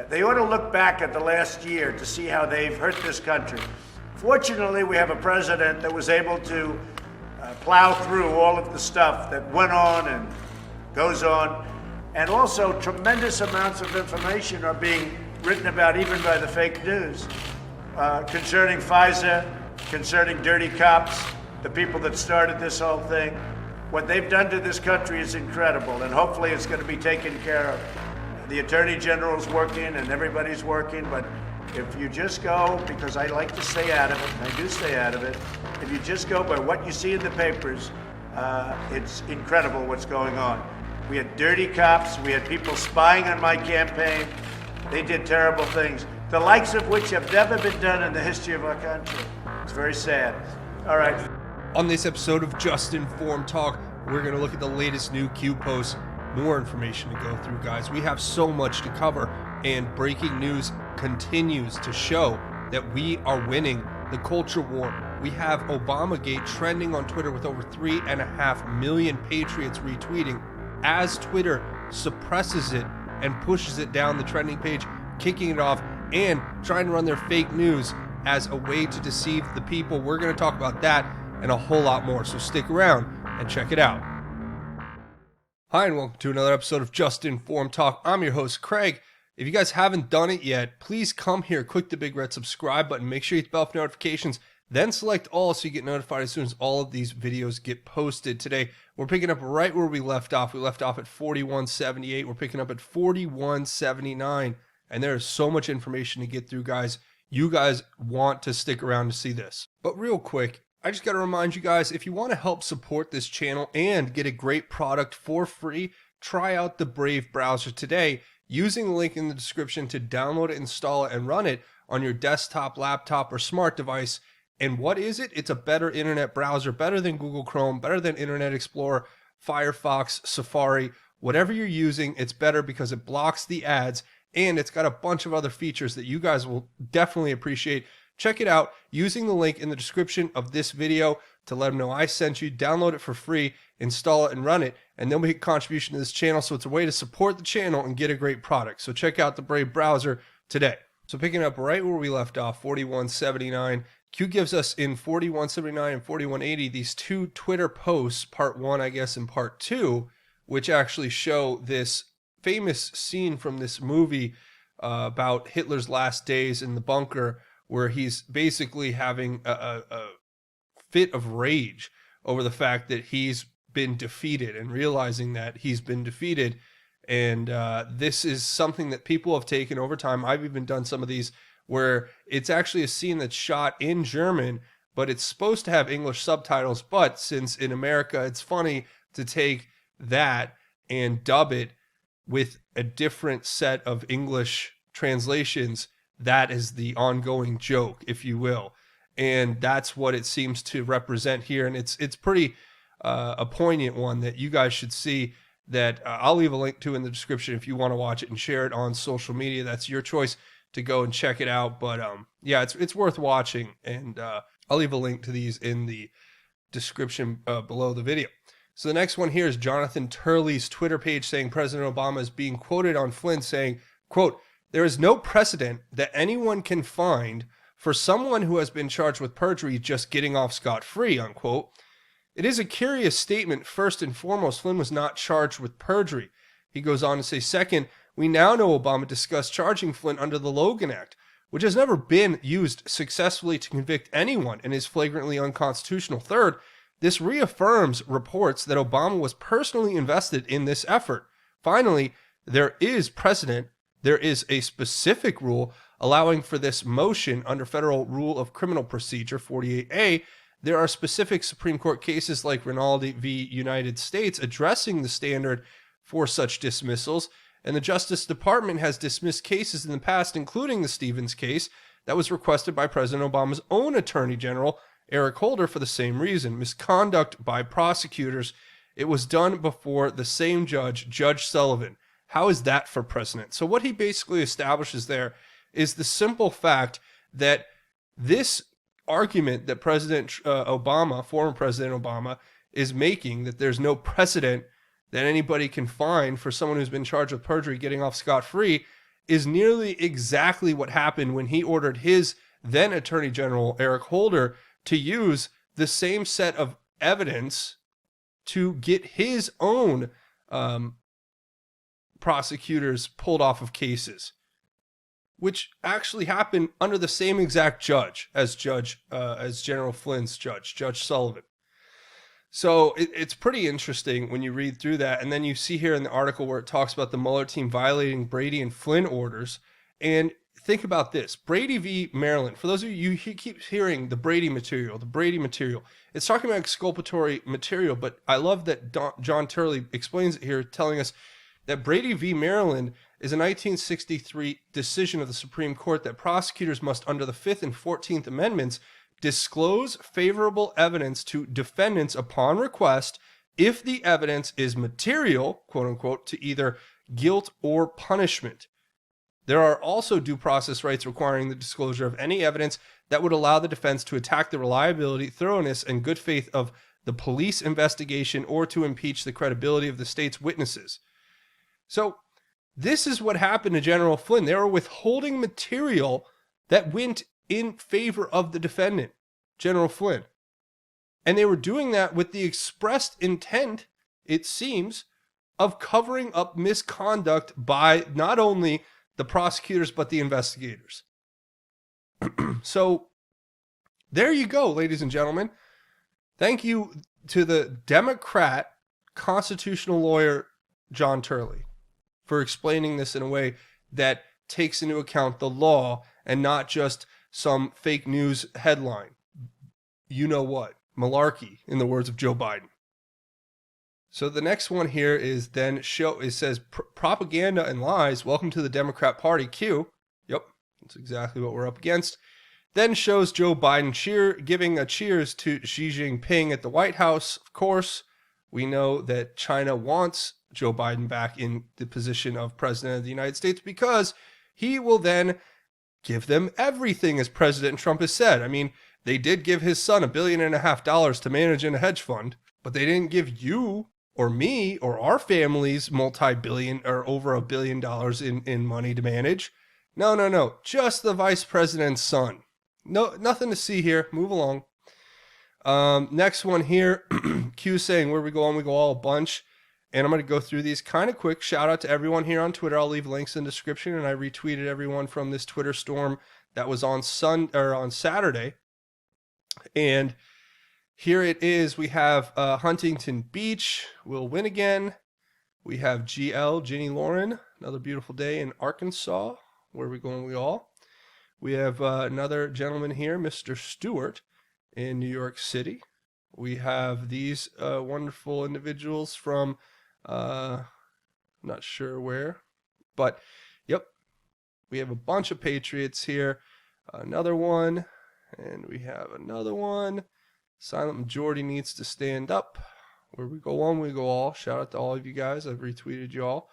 They ought to look back at the last year to see how they've hurt this country. Fortunately, we have a president that was able to plow through all of the stuff that went on and goes on. And also, tremendous amounts of information are being written about, even by the fake news, concerning FISA, concerning dirty cops, the people that started this whole thing. What they've done to this country is incredible, and hopefully it's going to be taken care of. The Attorney General's working, and everybody's working, but if you just go, because I like to stay out of it, and I do stay out of it, if you just go by what you see in the papers, it's incredible what's going on. We had dirty cops, we had people spying on my campaign. They did terrible things, the likes of which have never been done in the history of our country. It's very sad. All right. On this episode of Just Informed Talk, we're going to look at the latest new Q posts. More information to go through, guys. We have so much to cover, and breaking news continues to show that we are winning the culture war. We have Obamagate trending on Twitter with over 3.5 million patriots retweeting as Twitter suppresses it and pushes it down the trending page, kicking it off and trying to run their fake news as a way to deceive the people. We're going to talk about that and a whole lot more, so stick around and check it out. Hi, and welcome to another episode of Just Informed Talk. I'm your host, Craig. If you guys haven't done it yet, please come here, click the big red subscribe button, make sure you hit the bell for notifications, then select all so you get notified as soon as all of these videos get posted. Today, we're picking up right where we left off. We left off at 4178. We're picking up at 4179, and there is so much information to get through, guys. You guys want to stick around to see this. But real quick, I just got to remind you guys, if you want to help support this channel and get a great product for free, try out the Brave browser today using the link in the description to download it, install it, and run it on your desktop, laptop, or smart device. And what is it? It's a better internet browser, better than Google Chrome, better than Internet Explorer, Firefox, Safari, whatever you're using. It's better because it blocks the ads, and it's got a bunch of other features that you guys will definitely appreciate. Check it out using the link in the description of this video to let them know I sent you. Download it for free, install it, and run it, and then make a contribution to this channel. So it's a way to support the channel and get a great product. So check out the Brave browser today. So picking up right where we left off, 4179, Q gives us in 4179 and 4180 these two Twitter posts, part one, I guess, and part two, which actually show this famous scene from this movie about Hitler's last days in the bunker, where he's basically having a fit of rage over the fact that he's been defeated and realizing that he's been defeated. And this is something that people have taken over time. I've even done some of these where it's actually a scene that's shot in German, but it's supposed to have English subtitles. But since in America it's funny to take that and dub it with a different set of English translations, that is the ongoing joke, if you will. And that's what it seems to represent here. And it's pretty a poignant one that you guys should see, that I'll leave a link to in the description if you want to watch it and share it on social media. That's your choice to go and check it out. But yeah, it's worth watching. And I'll leave a link to these in the description below the video. So the next one here is Jonathan Turley's Twitter page saying President Obama is being quoted on Flynn saying, quote, "There is no precedent that anyone can find for someone who has been charged with perjury just getting off scot-free," unquote. It is a curious statement. First and foremost, Flynn was not charged with perjury. He goes on to say, second, we now know Obama discussed charging Flynn under the Logan Act, which has never been used successfully to convict anyone and is flagrantly unconstitutional. Third, this reaffirms reports that Obama was personally invested in this effort. Finally, there is precedent. There is a specific rule allowing for this motion under Federal Rule of Criminal Procedure 48A. There are specific Supreme Court cases like Rinaldi v. United States addressing the standard for such dismissals, and the Justice Department has dismissed cases in the past, including the Stevens case that was requested by President Obama's own Attorney General, Eric Holder, for the same reason, misconduct by prosecutors. It was done before the same judge, Judge Sullivan. How is that for precedent? So what he basically establishes there is the simple fact that this argument that President Obama, former President Obama, is making, that there's no precedent that anybody can find for someone who's been charged with perjury getting off scot-free, is nearly exactly what happened when he ordered his then Attorney General, Eric Holder, to use the same set of evidence to get his own prosecutors pulled off of cases, which actually happened under the same exact judge as General Flynn's judge, Judge Sullivan. So it's pretty interesting when you read through that. And then you see here in the article where it talks about the Mueller team violating Brady and Flynn orders. And think about this. Brady v. Maryland. For those of you keep hearing the Brady material. It's talking about exculpatory material, but I love that John Turley explains it here, telling us that Brady v. Maryland is a 1963 decision of the Supreme Court that prosecutors must, under the 5th and 14th Amendments, disclose favorable evidence to defendants upon request if the evidence is material, quote unquote, to either guilt or punishment. There are also due process rights requiring the disclosure of any evidence that would allow the defense to attack the reliability, thoroughness, and good faith of the police investigation or to impeach the credibility of the state's witnesses. So this is what happened to General Flynn. They were withholding material that went in favor of the defendant, General Flynn. And they were doing that with the expressed intent, it seems, of covering up misconduct by not only the prosecutors, but the investigators. So there you go, ladies and gentlemen. Thank you to the Democrat constitutional lawyer, John Turley, for explaining this in a way that takes into account the law and not just some fake news headline. You know what? Malarkey, in the words of Joe Biden. So the next one here is then it says propaganda and lies. Welcome to the Democrat Party. Q. Yep, that's exactly what we're up against. Then shows Joe Biden giving a cheers to Xi Jinping at the White House. Of course, we know that China wants Joe Biden back in the position of president of the United States because he will then give them everything, as President Trump has said. I mean, they did give his son $1.5 billion to manage in a hedge fund, but they didn't give you or me or our families multi-billion or over $1 billion in money to manage. No. Just the vice president's son. No, nothing to see here. Move along. Next one here. Q saying where we go on, we go all a bunch. And I'm going to go through these kind of quick. Shout out to everyone here on Twitter. I'll leave links in the description. And I retweeted everyone from this Twitter storm that was on Saturday. And here it is. We have Huntington Beach will win again. We have GL, Ginny Lauren, another beautiful day in Arkansas. Where are we going, we all? We have another gentleman here, Mr. Stewart, in New York City. We have these wonderful individuals from, not sure where, but yep. We have a bunch of Patriots here. Another one, and we have another one. Silent Majority needs to stand up. Where we go on, we go all. Shout out to all of you guys. I've retweeted you all.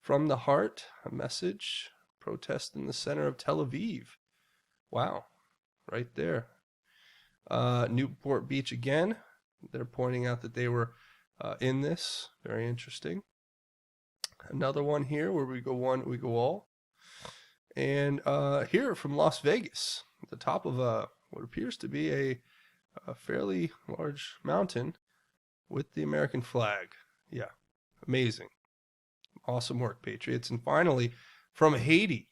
From the heart, a message. Protest in the center of Tel Aviv. Wow. Right there. Newport Beach again. They're pointing out that they were in this. Very interesting. Another one here where we go one, we go all. And here from Las Vegas, at the top of what appears to be a fairly large mountain with the American flag. Yeah, amazing. Awesome work, Patriots. And finally, from Haiti,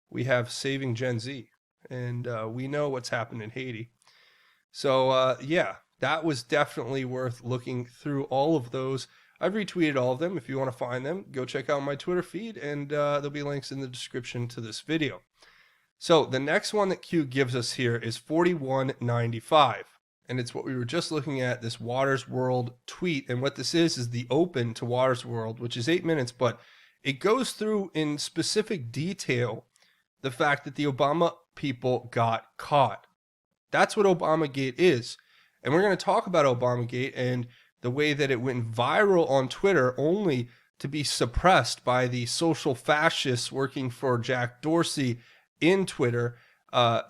we have Saving Gen Z. And we know what's happened in Haiti. So, yeah, that was definitely worth looking through all of those. I've retweeted all of them. If you want to find them, go check out my Twitter feed, and there'll be links in the description to this video. So the next one that Q gives us here is 4195. And it's what we were just looking at, this Waters World tweet. And what this is the open to Waters World, which is 8 minutes, but it goes through in specific detail the fact that the Obama people got caught. That's what Obamagate is. And we're going to talk about Obamagate and the way that it went viral on Twitter only to be suppressed by the social fascists working for Jack Dorsey in Twitter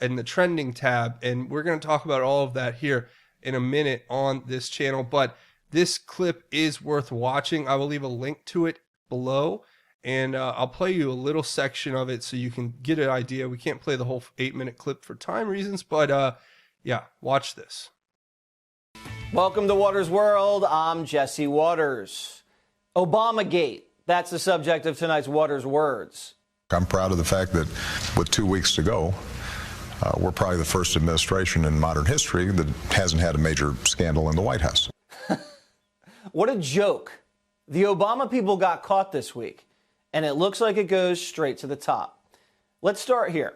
in the trending tab. And we're going to talk about all of that here in a minute on this channel. But this clip is worth watching. I will leave a link to it below. And I'll play you a little section of it so you can get an idea. We can't play the whole 8-minute clip for time reasons, but yeah, watch this. Welcome to Waters World. I'm Jesse Waters. Obamagate. That's the subject of tonight's Waters Words. I'm proud of the fact that with 2 weeks to go, we're probably the first administration in modern history that hasn't had a major scandal in the White House. What a joke. The Obama people got caught this week, and it looks like it goes straight to the top. Let's start here.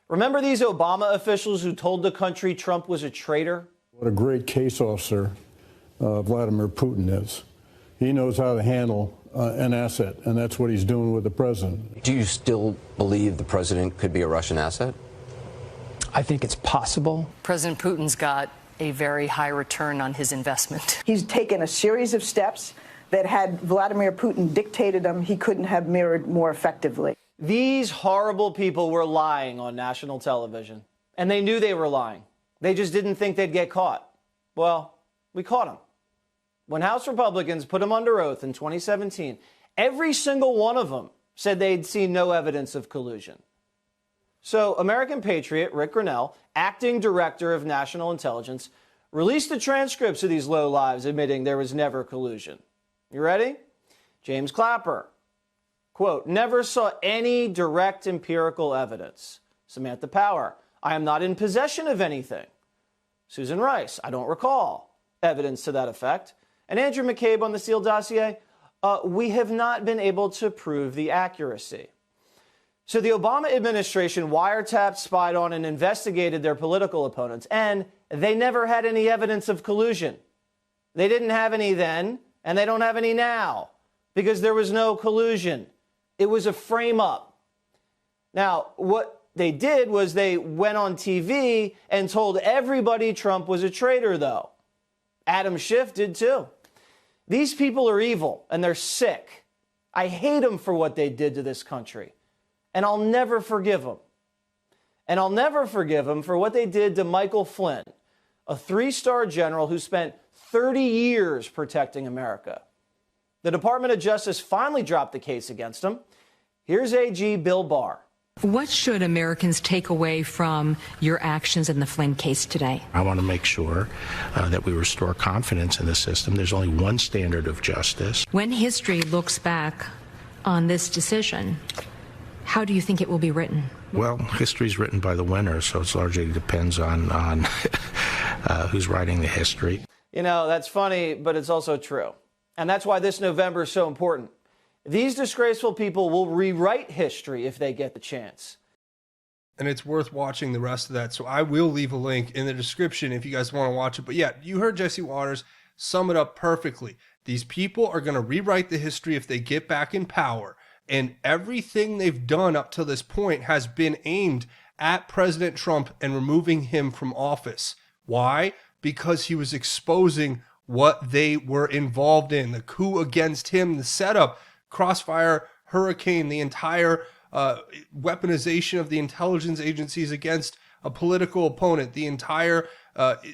Remember these Obama officials who told the country Trump was a traitor? What a great case officer Vladimir Putin is. He knows how to handle an asset, and that's what he's doing with the president. Do you still believe the president could be a Russian asset? I think it's possible. President Putin's got a very high return on his investment. He's taken a series of steps that had Vladimir Putin dictated them, he couldn't have mirrored more effectively. These horrible people were lying on national television, and they knew they were lying. They just didn't think they'd get caught. Well, we caught them. When House Republicans put them under oath in 2017, every single one of them said they'd seen no evidence of collusion. So American patriot Rick Grinnell, acting director of national intelligence, released the transcripts of these lowlives admitting there was never collusion. You ready? James Clapper, quote, never saw any direct empirical evidence. Samantha Power, I am not in possession of anything. Susan Rice, I don't recall evidence to that effect. And Andrew McCabe on the Steele dossier, we have not been able to prove the accuracy. So the Obama administration wiretapped, spied on, and investigated their political opponents, and they never had any evidence of collusion. They didn't have any then, and they don't have any now, because there was no collusion. It was a frame-up. Now, what they did was they went on TV and told everybody Trump was a traitor, though. Adam Schiff did too. These people are evil, and they're sick. I hate them for what they did to this country. And I'll never forgive them. And I'll never forgive them for what they did to Michael Flynn, a 3-star general who spent 30 years protecting America. The Department of Justice finally dropped the case against him. Here's AG Bill Barr. What should Americans take away from your actions in the Flynn case today? I want to make sure that we restore confidence in the system. There's only one standard of justice. When history looks back on this decision, how do you think it will be written? Well, history's written by the winner, so it largely depends on who's writing the history. You know, that's funny, but it's also true. And that's why this November is so important. These disgraceful people will rewrite history if they get the chance. And it's worth watching the rest of that. So I will leave a link in the description if you guys want to watch it. But yeah, you heard Jesse Waters sum it up perfectly. These people are going to rewrite the history if they get back in power. And everything they've done up to this point has been aimed at President Trump and removing him from office. Why? Because he was exposing what they were involved in. The coup against him, the setup, Crossfire, Hurricane, the entire weaponization of the intelligence agencies against a political opponent, the entire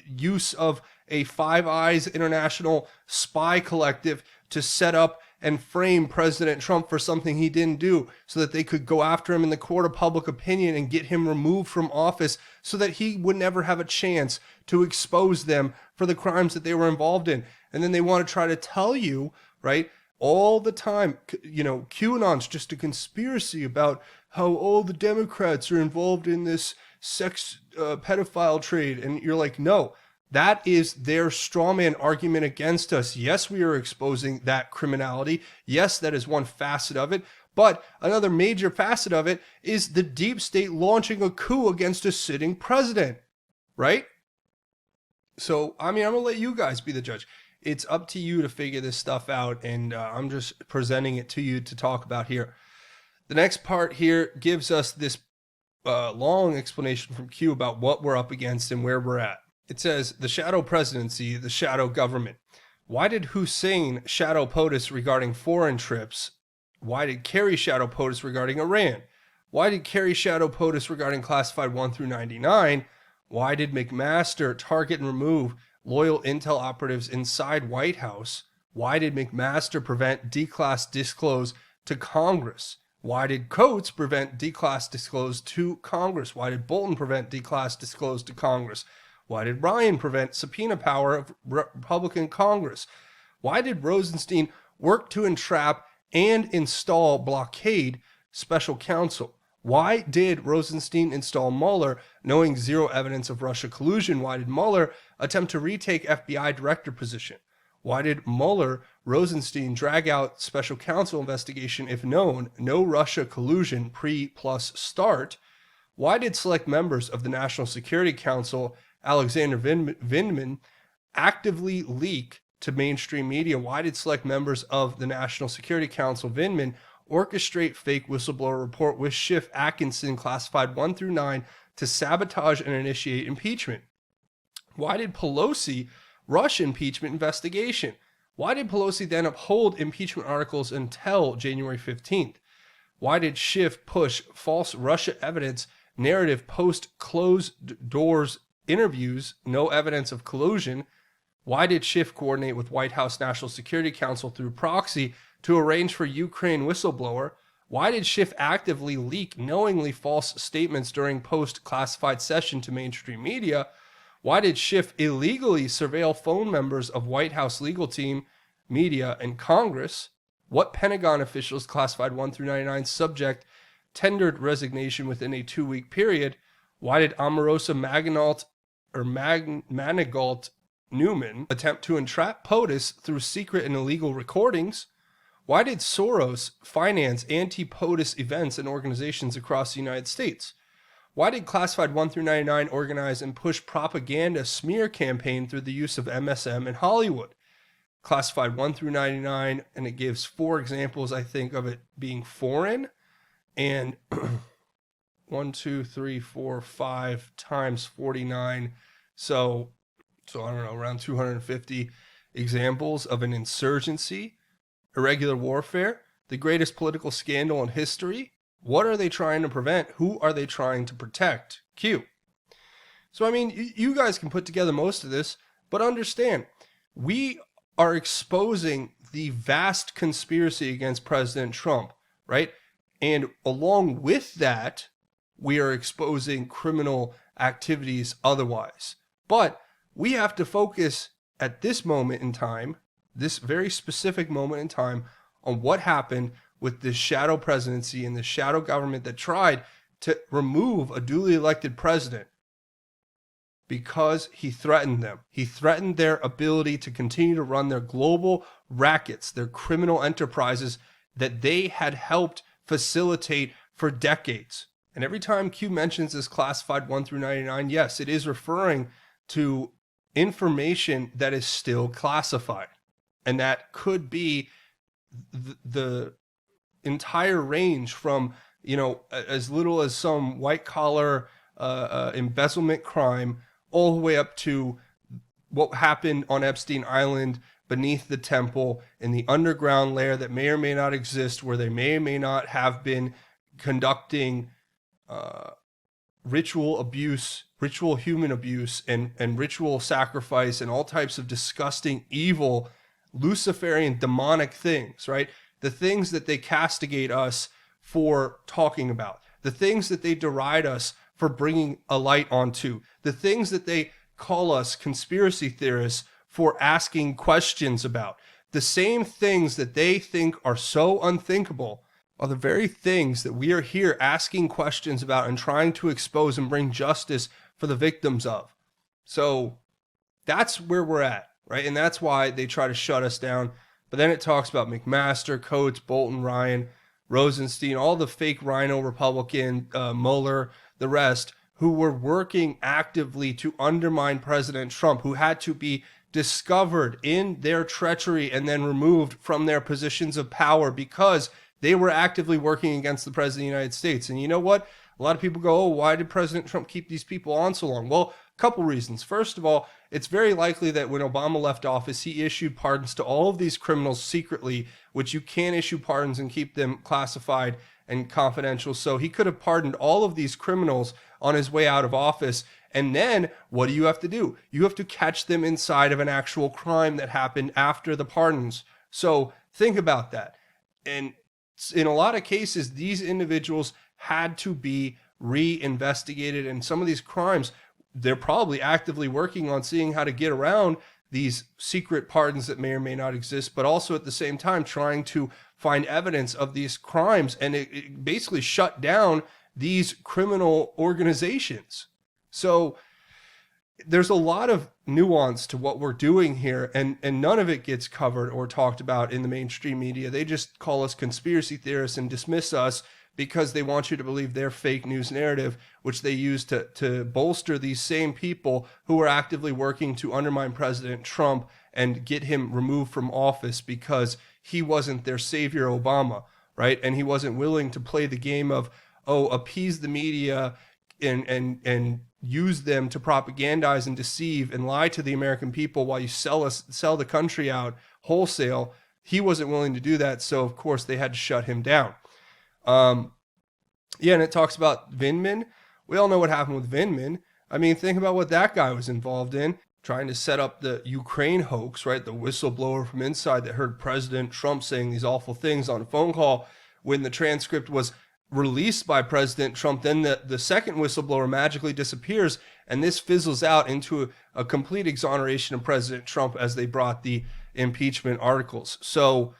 use of a Five Eyes international spy collective to set up and frame President Trump for something he didn't do so that they could go after him in the court of public opinion and get him removed from office so that he would never have a chance to expose them for the crimes that they were involved in. And then they want to try to tell you, right, all the time, you know, QAnon's just a conspiracy about how all the Democrats are involved in this sex pedophile trade. And you're like, no, that is their strawman argument against us. Yes, we are exposing that criminality. Yes, that is one facet of it. But another major facet of it is the deep state launching a coup against a sitting president, right? So, I mean, I'm going to let you guys be the judge. It's up to you to figure this stuff out, and I'm just presenting it to you to talk about here. The next part here gives us this long explanation from Q about what we're up against and where we're at. It says, the shadow presidency, the shadow government. Why did Hussein shadow POTUS regarding foreign trips? Why did Kerry shadow POTUS regarding Iran? Why did Kerry shadow POTUS regarding classified 1 through 99? Why did McMaster target and remove loyal intel operatives inside White House? Why did McMaster prevent declass disclose to Congress? Why did Coates prevent D-Class disclosed to Congress? Why did Bolton prevent D-Class disclosed to Congress? Why did Ryan prevent subpoena power of Republican Congress? Why did Rosenstein work to entrap and install blockade special counsel? Why did Rosenstein install Mueller knowing zero evidence of Russia collusion? Why did Mueller attempt to retake FBI director position? Why did Mueller, Rosenstein drag out special counsel investigation if known, no Russia collusion pre-plus start? Why did select members of the National Security Council, Alexander Vindman, actively leak to mainstream media? Why did select members of the National Security Council, Vindman, orchestrate fake whistleblower report with Schiff Atkinson classified 1 through 9 to sabotage and initiate impeachment? Why did Pelosi rush impeachment investigation? Why did Pelosi then uphold impeachment articles until January 15th? Why did Schiff push false Russia evidence narrative post closed doors interviews, no evidence of collusion? Why did Schiff coordinate with White House National Security Council through proxy to arrange for Ukraine whistleblower? Why did Schiff actively leak knowingly false statements during post-classified session to mainstream media? Why did Schiff illegally surveil phone members of White House legal team, media, and Congress? What Pentagon officials classified 1 through 99 subject tendered resignation within a 2-week period? Why did Omarosa Manigault Newman attempt to entrap POTUS through secret and illegal recordings? Why did Soros finance anti-POTUS events and organizations across the United States? Why did Classified 1 through 99 organize and push propaganda smear campaign through the use of MSM in Hollywood? Classified 1 through 99, and it gives 4 examples, I think, of it being foreign. And 1, 2, 3, 4, 5 times 49. So I don't know, around 250 examples of an insurgency, irregular warfare, the greatest political scandal in history. What are they trying to prevent? Who are they trying to protect? Q. So, I mean, you guys can put together most of this, but understand, we are exposing the vast conspiracy against President Trump, right? And along with that, we are exposing criminal activities otherwise. But we have to focus at this moment in time, this very specific moment in time, on what happened with this shadow presidency and the shadow government that tried to remove a duly elected president because he threatened them. He threatened their ability to continue to run their global rackets, their criminal enterprises that they had helped facilitate for decades. And every time Q mentions this classified 1 through 99, yes, it is referring to information that is still classified. And that could be the entire range from, you know, as little as some white collar embezzlement crime all the way up to what happened on Epstein Island beneath the temple in the underground layer that may or may not exist, where they may or may not have been conducting ritual abuse, ritual human abuse, and ritual sacrifice, and all types of disgusting, evil, Luciferian, demonic things, right? The things that they castigate us for talking about, the things that they deride us for bringing a light onto, the things that they call us conspiracy theorists for asking questions about, the same things that they think are so unthinkable are the very things that we are here asking questions about and trying to expose and bring justice for the victims of. So that's where we're at, right? And that's why they try to shut us down. But then it talks about McMaster, Coates, Bolton, Ryan, Rosenstein, all the fake Rhino Republican, Mueller, the rest, who were working actively to undermine President Trump, who had to be discovered in their treachery and then removed from their positions of power because they were actively working against the President of the United States. And you know what? A lot of people go, oh, why did President Trump keep these people on so long? Well, a couple reasons. First of all, it's very likely that when Obama left office, he issued pardons to all of these criminals secretly, which you can't issue pardons and keep them classified and confidential. So he could have pardoned all of these criminals on his way out of office. And then what do you have to do? You have to catch them inside of an actual crime that happened after the pardons. So think about that. And in a lot of cases, these individuals had to be reinvestigated, and some of these crimes, they're probably actively working on seeing how to get around these secret pardons that may or may not exist, but also at the same time trying to find evidence of these crimes, and it basically shut down these criminal organizations. So there's a lot of nuance to what we're doing here, and none of it gets covered or talked about in the mainstream media. They just call us conspiracy theorists and dismiss us because they want you to believe their fake news narrative, which they use to bolster these same people who are actively working to undermine President Trump and get him removed from office because he wasn't their savior, Obama, right? And he wasn't willing to play the game of, appease the media and use them to propagandize and deceive and lie to the American people while you sell the country out wholesale. He wasn't willing to do that, so of course they had to shut him down. And it talks about Vindman. We all know what happened with Vindman. I mean, think about what that guy was involved in, trying to set up the Ukraine hoax, right? The whistleblower from inside that heard President Trump saying these awful things on a phone call when the transcript was released by President Trump. Then the second whistleblower magically disappears, and this fizzles out into a complete exoneration of President Trump as they brought the impeachment articles. So,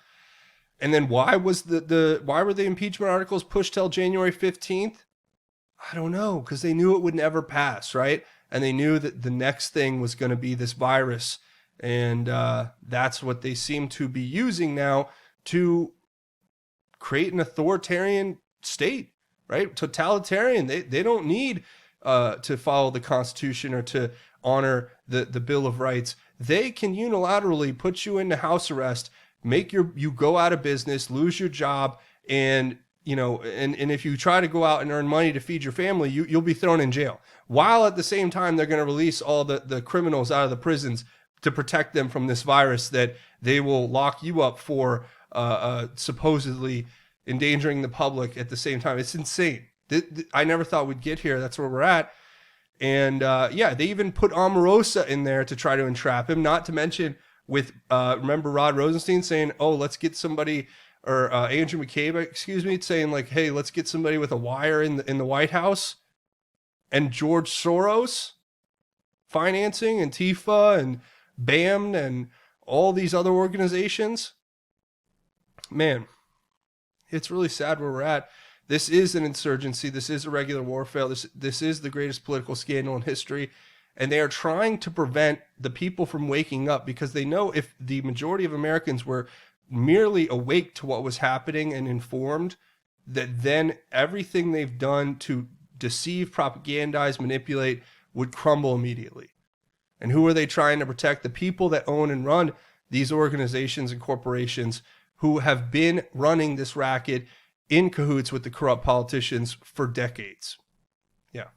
and then why were the impeachment articles pushed till January 15th? I don't know, because they knew it would never pass, right? And they knew that the next thing was going to be this virus. And that's what they seem to be using now to create an authoritarian state, right? Totalitarian. They don't need to follow the Constitution or to honor the Bill of Rights. They can unilaterally put you into house arrest, make you go out of business, lose your job, and and if you try to go out and earn money to feed your family, you'll be thrown in jail. While at the same time, they're going to release all the criminals out of the prisons to protect them from this virus that they will lock you up for supposedly endangering the public at the same time. It's insane. I never thought we'd get here. That's where we're at. And they even put Omarosa in there to try to entrap him, not to mention with, remember Rod Rosenstein saying, let's get somebody, or Andrew McCabe, saying like, hey, let's get somebody with a wire in the White House. And George Soros financing Antifa and BAM and all these other organizations. Man, it's really sad where we're at. This is an insurgency. This is a regular warfare. This is the greatest political scandal in history. And they are trying to prevent the people from waking up, because they know if the majority of Americans were merely awake to what was happening and informed, that then everything they've done to deceive, propagandize, manipulate would crumble immediately. And who are they trying to protect? The people that own and run these organizations and corporations who have been running this racket in cahoots with the corrupt politicians for decades. Yeah.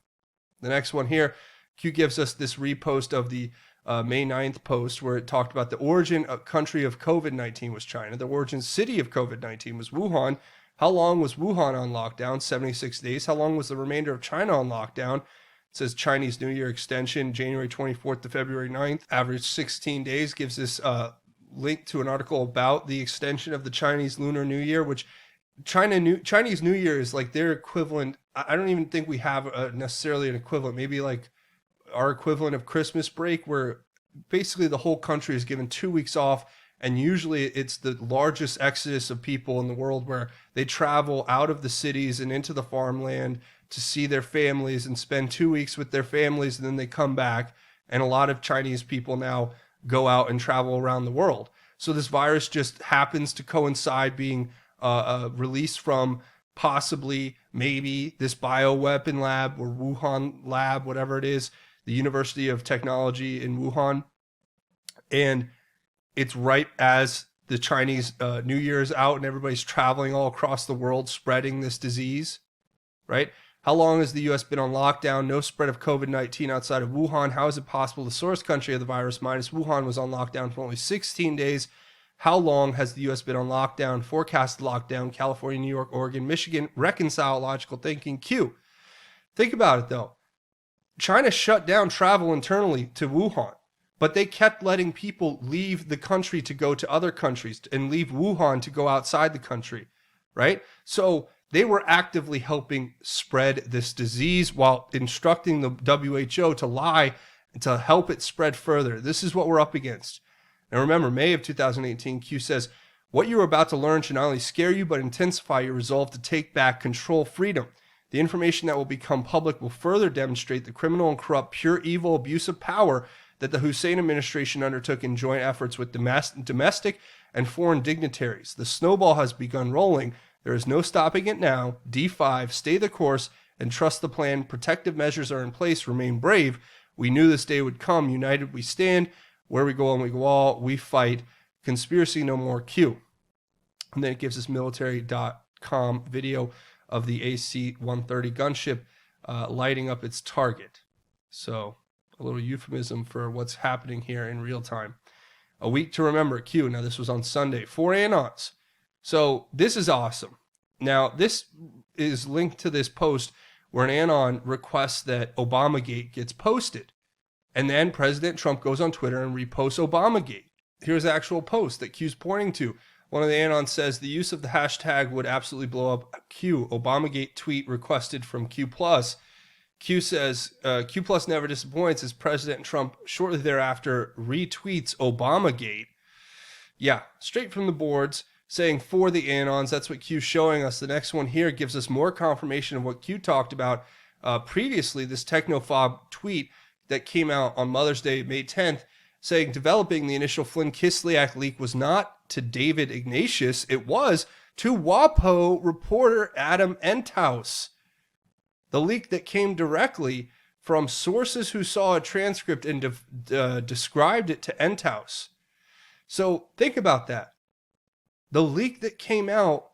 The next one here, Q gives us this repost of the May 9th post where it talked about the origin of country of COVID-19 was China. The origin city of COVID-19 was Wuhan. How long was Wuhan on lockdown? 76 days. How long was the remainder of China on lockdown? It says Chinese New Year extension, January 24th to February 9th. Average 16 days. Gives this link to an article about the extension of the Chinese Lunar New Year, which Chinese New Year is like their equivalent. I don't even think we have necessarily an equivalent. Maybe like our equivalent of Christmas break, where basically the whole country is given 2 weeks off. And usually it's the largest exodus of people in the world, where they travel out of the cities and into the farmland to see their families and spend 2 weeks with their families, and then they come back. And a lot of Chinese people now go out and travel around the world. So this virus just happens to coincide being released from possibly, maybe, this bioweapon lab or Wuhan lab, whatever it is, the University of Technology in Wuhan. And it's right as the Chinese New Year is out and everybody's traveling all across the world spreading this disease, right? How long has the U.S. been on lockdown? No spread of COVID-19 outside of Wuhan. How is it possible the source country of the virus, minus Wuhan, was on lockdown for only 16 days? How long has the U.S. been on lockdown? Forecasted lockdown, California, New York, Oregon, Michigan. Reconcile logical thinking. Q. Think about it, though. China shut down travel internally to Wuhan, but they kept letting people leave the country to go to other countries and leave Wuhan to go outside the country. right? So they were actively helping spread this disease while instructing the WHO to lie and to help it spread further. This is what we're up against. Now remember, May of 2018, Q says, what you are about to learn should not only scare you, but intensify your resolve to take back control, freedom. The information that will become public will further demonstrate the criminal and corrupt, pure evil, abuse of power that the Hussein administration undertook in joint efforts with domestic and foreign dignitaries. The snowball has begun rolling. There is no stopping it now. D5, stay the course and trust the plan. Protective measures are in place. Remain brave. We knew this day would come. United we stand. Where we go and we go all. We fight. Conspiracy no more. Q. And then it gives us military.com video of the AC-130 gunship lighting up its target. So a little euphemism for what's happening here in real time. A week to remember. Q. Now this was on Sunday. 4 Anons. So this is awesome. Now this is linked to this post where an Anon requests that Obamagate gets posted. And then President Trump goes on Twitter and reposts Obamagate. Here's the actual post that Q's pointing to. One of the Anons says the use of the hashtag would absolutely blow up Q. Obamagate tweet requested from Q+. Q says, Q+ never disappoints as President Trump shortly thereafter retweets Obamagate. Yeah, straight from the boards, saying for the Anons. That's what Q's showing us. The next one here gives us more confirmation of what Q talked about previously, this technophobe tweet that came out on Mother's Day, May 10th, saying developing the initial Flynn-Kislyak leak was not to David Ignatius, it was to WAPO reporter Adam Enthouse. The leak that came directly from sources who saw a transcript and described it to Enthouse. So think about that. The leak that came out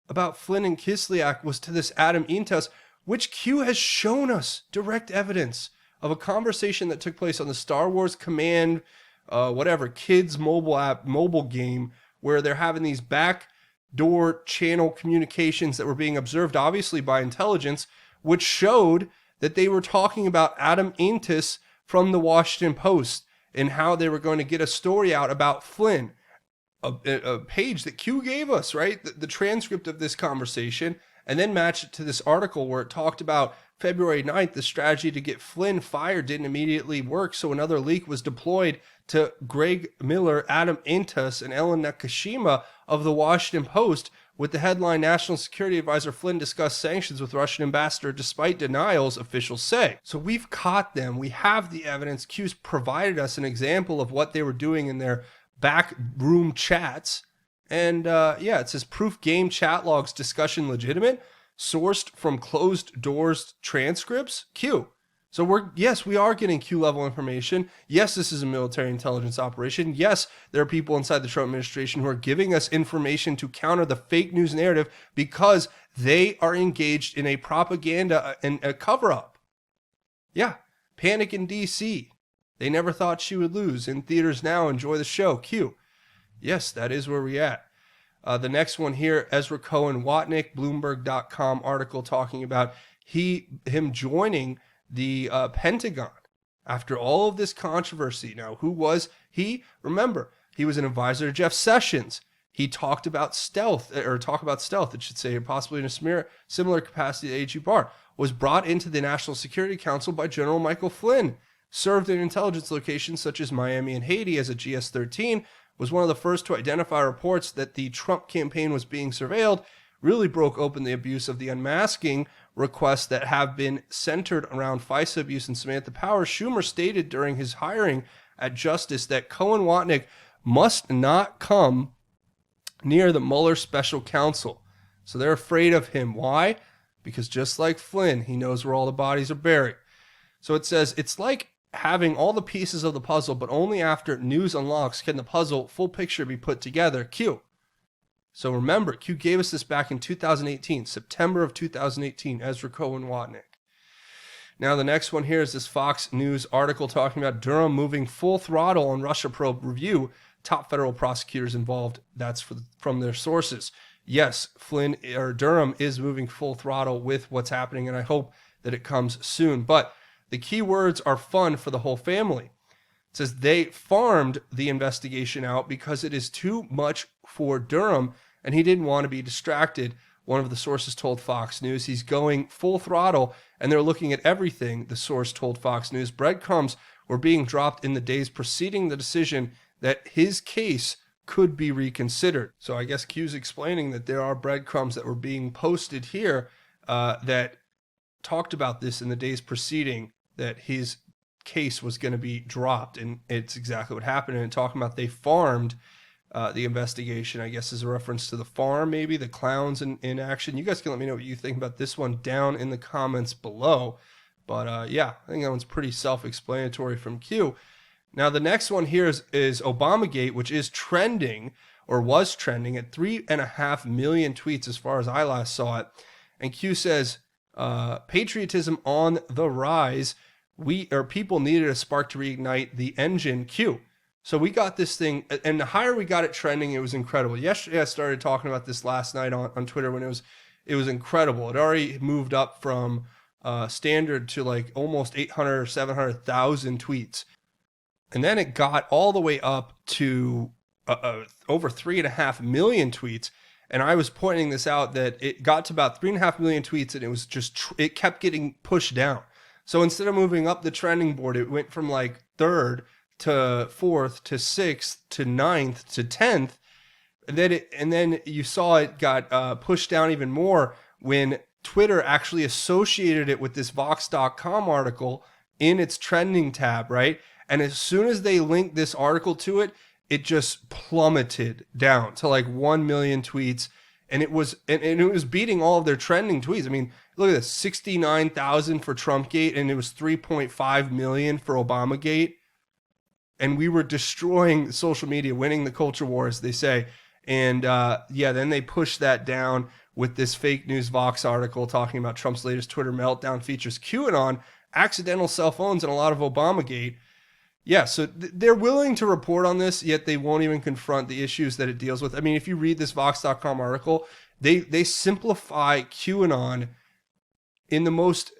about Flynn and Kislyak was to this Adam Enthouse, which Q has shown us direct evidence of a conversation that took place on the Star Wars Command, kids mobile game, where they're having these backdoor channel communications that were being observed, obviously by intelligence, which showed that they were talking about Adam Enthouse from the Washington Post and how they were going to get a story out about Flynn. A page that Q gave us, right? The transcript of this conversation, and then match it to this article where it talked about February 9th, the strategy to get Flynn fired didn't immediately work, so another leak was deployed to Greg Miller, Adam Enthouse, and Ellen Nakashima of the Washington Post with the headline, National Security Advisor Flynn discussed sanctions with Russian ambassador despite denials, officials say. So we've caught them. We have the evidence. Q's provided us an example of what they were doing in their back room chats. And it says proof game chat logs discussion legitimate, sourced from closed doors transcripts. Q. So we are getting Q level information. Yes, this is a military intelligence operation. Yes, there are people inside the Trump administration who are giving us information to counter the fake news narrative because they are engaged in a propaganda and a cover-up. Yeah, panic in DC. They never thought she would lose. In theaters now, enjoy the show. Q. Yes, that is where we're at. The next one here, Ezra Cohen Watnick, Bloomberg.com article talking about him joining the Pentagon after all of this controversy. Now, who was he? Remember, he was an advisor to Jeff Sessions. He talked about stealth, it should say, possibly in a similar capacity to A.G. Barr, was brought into the National Security Council by General Michael Flynn, served in intelligence locations such as Miami and Haiti as a GS-13, was one of the first to identify reports that the Trump campaign was being surveilled, really broke open the abuse of the unmasking requests that have been centered around FISA abuse and Samantha Power. Schumer stated during his hiring at Justice that Cohen Watnick must not come near the Mueller special counsel. So they're afraid of him. Why? Because just like Flynn, he knows where all the bodies are buried. So it says, it's like having all the pieces of the puzzle, but only after news unlocks can the puzzle full picture be put together. Q. So remember, Q gave us this back in 2018, September of 2018, Ezra Cohen Watnick. Now the next one here is this Fox News article talking about Durham moving full throttle on Russia probe review. Top federal prosecutors involved. That's from their sources. Yes, Durham is moving full throttle with what's happening, and I hope that it comes soon. But the key words are fun for the whole family. It says they farmed the investigation out because it is too much for Durham and he didn't want to be distracted. One of the sources told Fox News he's going full throttle, and they're looking at everything. The source told Fox News breadcrumbs were being dropped in the days preceding the decision that his case could be reconsidered. So I guess Q's explaining that there are breadcrumbs that were being posted here that talked about this in the days preceding that his case was going to be dropped, and it's exactly what happened. And talking about they farmed the investigation, I guess, is a reference to the farm, maybe the clowns in action. You guys can let me know what you think about this one down in the comments below. But yeah, I think that one's pretty self-explanatory from Q. Now the next one here is Obamagate, which is trending, or was trending, at 3.5 million tweets as far as I last saw it. And Q says, patriotism on the rise. People needed a spark to reignite the engine. Q. So we got this thing, and the higher we got it trending, it was incredible. Yesterday I started talking about this last night on Twitter when it was incredible. It already moved up from standard to like almost 800 or 700,000 tweets. And then it got all the way up to over 3.5 million tweets. And I was pointing this out that it got to about 3.5 million tweets, and it was just, it kept getting pushed down. So instead of moving up the trending board, it went from like 3rd to 4th to 6th to 9th to 10th. And then you saw it got pushed down even more when Twitter actually associated it with this Vox.com article in its trending tab, right? And as soon as they linked this article to it, it just plummeted down to like 1 million tweets. And it was beating all of their trending tweets. I mean, look at this, 69,000 for Trumpgate, and it was 3.5 million for Obamagate. And we were destroying social media, winning the culture war, as they say. And yeah, then they pushed that down with this fake news Vox article talking about Trump's latest Twitter meltdown features QAnon, accidental cell phones, and a lot of Obamagate. Yeah, so they're willing to report on this, yet they won't even confront the issues that it deals with. I mean, if you read this Vox.com article, they simplify QAnon in the most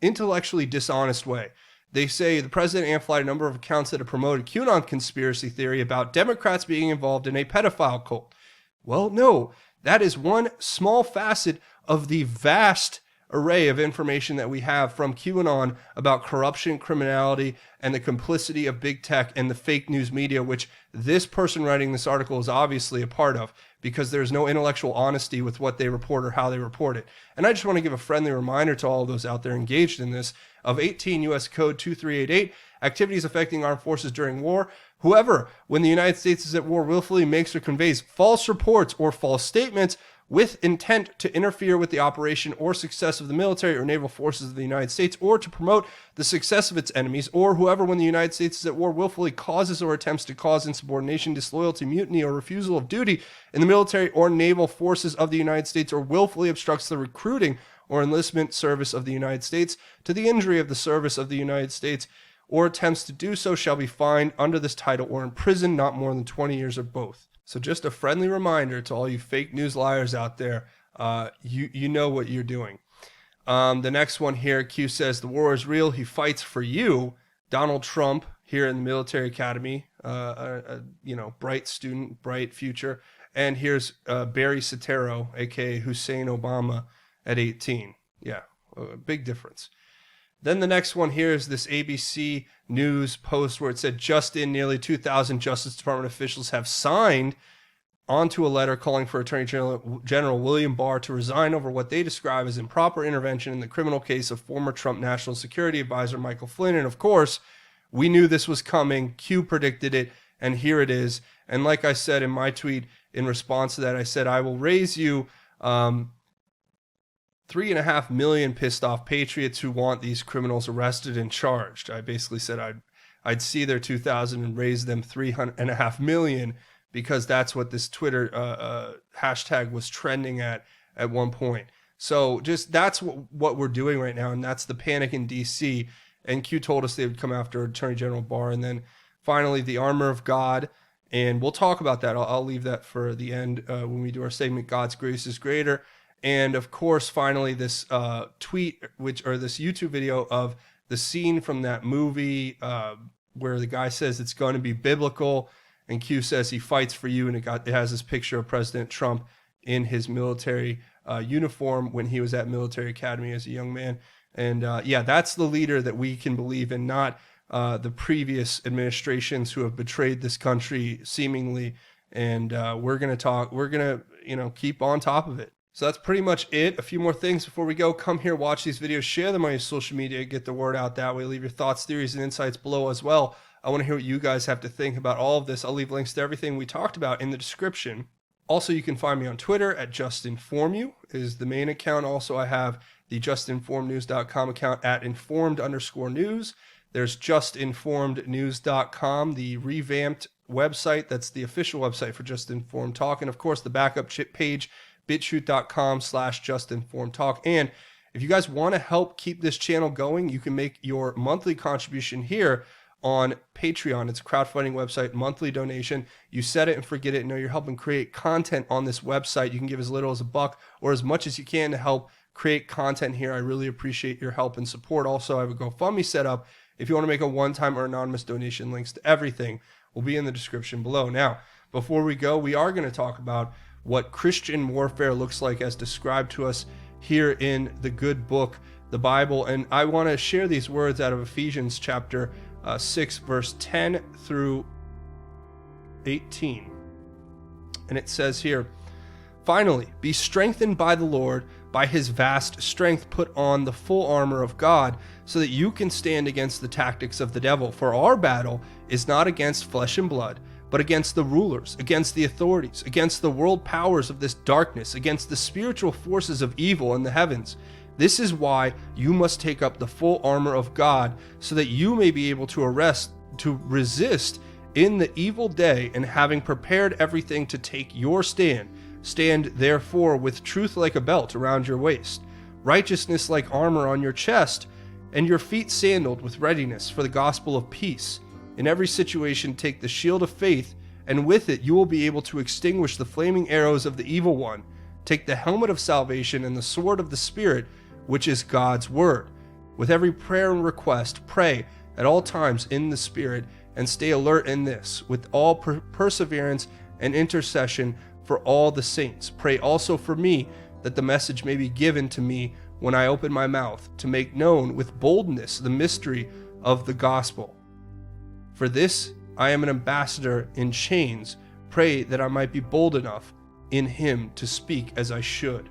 intellectually dishonest way. They say the president amplified a number of accounts that have promoted QAnon conspiracy theory about Democrats being involved in a pedophile cult. Well, no, that is one small facet of the vast array of information that we have from QAnon about corruption, criminality, and the complicity of big tech and the fake news media, which this person writing this article is obviously a part of, because there's no intellectual honesty with what they report or how they report it. And I just want to give a friendly reminder to all of those out there engaged in this of 18 U.S. Code 2388, activities affecting armed forces during war. Whoever, when the United States is at war, willfully makes or conveys false reports or false statements with intent to interfere with the operation or success of the military or naval forces of the United States, or to promote the success of its enemies, or whoever, when the United States is at war, willfully causes or attempts to cause insubordination, disloyalty, mutiny, or refusal of duty in the military or naval forces of the United States, or willfully obstructs the recruiting or enlistment service of the United States to the injury of the service of the United States, or attempts to do so, shall be fined under this title or imprisoned not more than 20 years or both. So just a friendly reminder to all you fake news liars out there, you know what you're doing. The next one here, Q says, the war is real. He fights for you. Donald Trump here in the military academy, bright student, bright future. And here's Barry Soetoro, a.k.a. Hussein Obama at 18. Yeah, a big difference. Then the next one here is this ABC News post where it said just in, nearly 2,000 Justice Department officials have signed onto a letter calling for Attorney General William Barr to resign over what they describe as improper intervention in the criminal case of former Trump National Security Advisor Michael Flynn. And of course, we knew this was coming. Q predicted it, and here it is. And like I said in my tweet in response to that, I said, I will raise you 3.5 million pissed off patriots who want these criminals arrested and charged. I basically said I'd see their 2,000 and raise them 3.5 million, because that's what this Twitter hashtag was trending at one point. So just that's what we're doing right now, and that's the panic in D.C. And Q told us they would come after Attorney General Barr, and then finally the armor of God. And we'll talk about that. I'll leave that for the end when we do our segment, God's Grace is Greater. And of course, finally, this tweet, this YouTube video of the scene from that movie where the guy says it's going to be biblical. And Q says he fights for you, and it has this picture of President Trump in his military uniform when he was at military academy as a young man. And yeah, that's the leader that we can believe in, not the previous administrations who have betrayed this country seemingly. And we're going to keep on top of it. So that's pretty much it. A few more things before we go. Come here, watch these videos, share them on your social media, get the word out that way. Leave your thoughts, theories, and insights below as well. I want to hear what you guys have to think about all of this. I'll leave links to everything we talked about in the description. Also, you can find me on Twitter at JustInformYou is the main account. Also, I have the justinformednews.com account at informed_news. There's justinformednews.com, the revamped website. That's the official website for Just Informed Talk. And of course, the backup page, BITCHUTE.com/justinformedtalk. And if you guys want to help keep this channel going, you can make your monthly contribution here on Patreon. It's a crowdfunding website, monthly donation. You set it and forget it. You're helping create content on this website. You can give as little as $1 or as much as you can to help create content here. I really appreciate your help and support. Also, I have a GoFundMe set up. If you want to make a one-time or anonymous donation, links to everything will be in the description below. Now, before we go, we are going to talk about what Christian warfare looks like as described to us here in the good book, the Bible. And I want to share these words out of Ephesians chapter 6, verse 10 through 18. And it says here, "Finally, be strengthened by the Lord. By his vast strength, put on the full armor of God, so that you can stand against the tactics of the devil. For our battle is not against flesh and blood, but against the rulers, against the authorities, against the world powers of this darkness, against the spiritual forces of evil in the heavens. This is why you must take up the full armor of God, so that you may be able to resist in the evil day, and having prepared everything to take your stand. Stand therefore with truth like a belt around your waist, righteousness like armor on your chest, and your feet sandaled with readiness for the gospel of peace. In every situation take the shield of faith, and with it you will be able to extinguish the flaming arrows of the evil one. Take the helmet of salvation and the sword of the Spirit, which is God's word. With every prayer and request, pray at all times in the Spirit, and stay alert in this, with all perseverance and intercession for all the saints. Pray also for me, that the message may be given to me when I open my mouth, to make known with boldness the mystery of the gospel. For this I am an ambassador in chains. Pray that I might be bold enough in him to speak as I should."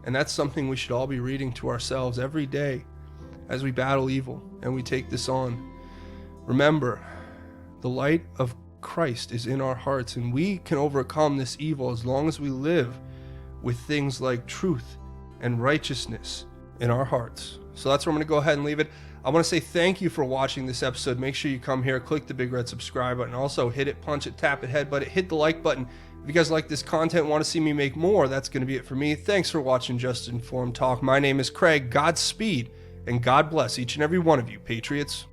And that's something we should all be reading to ourselves every day as we battle evil and we take this on. Remember, the light of Christ is in our hearts, and we can overcome this evil as long as we live with things like truth and righteousness in our hearts. So that's where I'm going to go ahead and leave it. I want to say thank you for watching this episode. Make sure you come here, click the big red subscribe button. Also, hit it, punch it, tap it, headbutt it, hit the like button. If you guys like this content, want to see me make more, that's going to be it for me. Thanks for watching Just Informed Talk. My name is Craig. Godspeed, and God bless each and every one of you, Patriots.